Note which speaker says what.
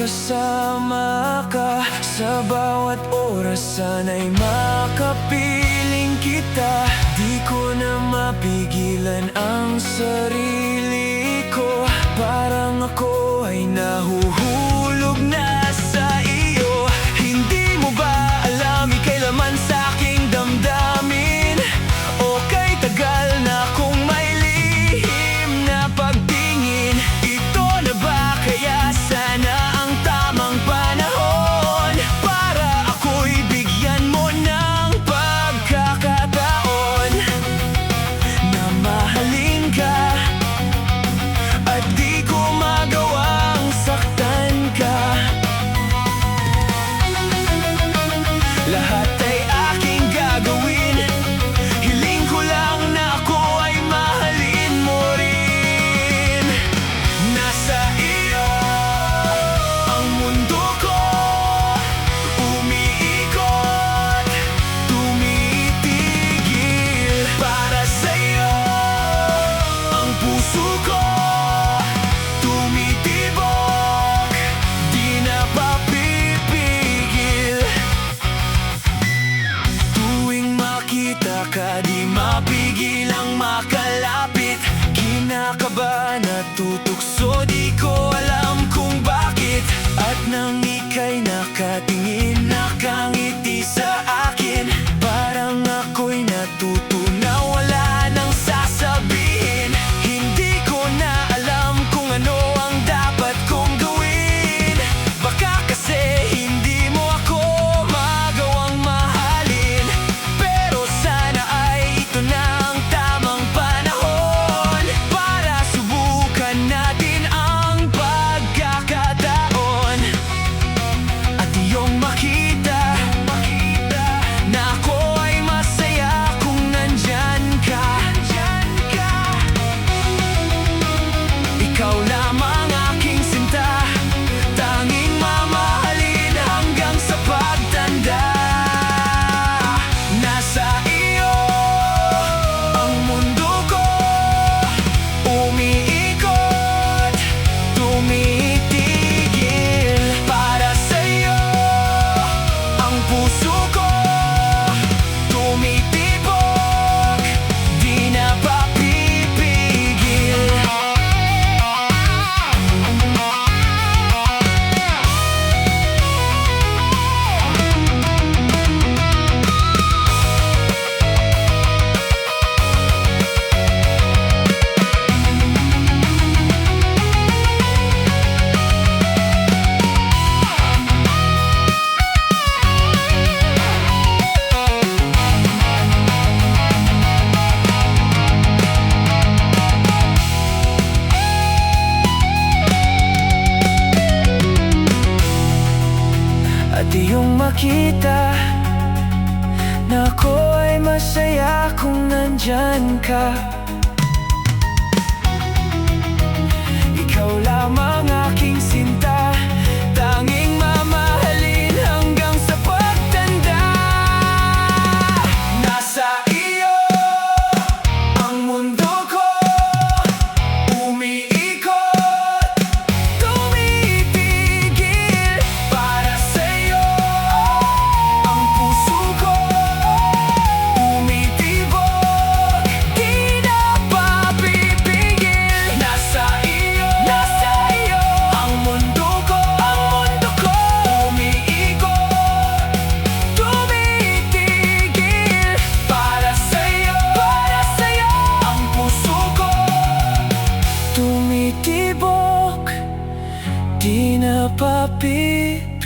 Speaker 1: kasama ka. Sa bawat oras sana'y makapiling kita. Di ko na mapigilan ang sarili ko. Parang ako ay nahuhulog na sa iyo. Hindi mo ba alam ika'y laman sa aking damdamin? O kay tagal na kung may lihim na pagtingin. Ito na ba kaya sana ang tamang panahon para ako'y bigyan mo ng pagkakataon na mahalin ka at di ko magawang saktan ka. Lahat ay aking gagawin. Hiling ko lang na ako ay mahalin mo rin. Nasa iyo ang mundo ko, umiikot, tumitigil. Para sa'yo ang puso ko, tumitibok, di na papipigil. Tuwing makita ka, di mapigil ang makalapit. Kinakabahan at tutukso, di ko alam kung bakit. At nang ika'y nakatingin, nakangiti sa akin, parang ako'y natuto na wala nang sasabihin. Hindi ko na alam kung ano ang dapat kong gawin. Baka kasi hindi mo ako magawang mahalin. Pero sana ay ito na ang tamang panahon para subukan natin ang pagkakataon. At iyong makita na ako ay masaya kung nandyan ka. Ikaw lamang aking sinta, tanging mamahalin hanggang sa pagtanda. Nasa iyo ang mundo ko, umiikot, tumitigil. Para sa'yo ang puso ko, tumitibok, di na papipigil. At iyong makita na ako ay masaya kung nandyan ka. Ikaw lamang aking sinta, tanging mamahalin hanggang sa pagtanda. Nasa iyo ang mundo ko, umiikot, tumitigil. Para sa'yo ang puso ko, tumitibok, di na papipigil. Nasa iyo ang mundo ko, umiikot, tumitigil. Para sa'yo ang puso ko, tumitibok, di na papipigil.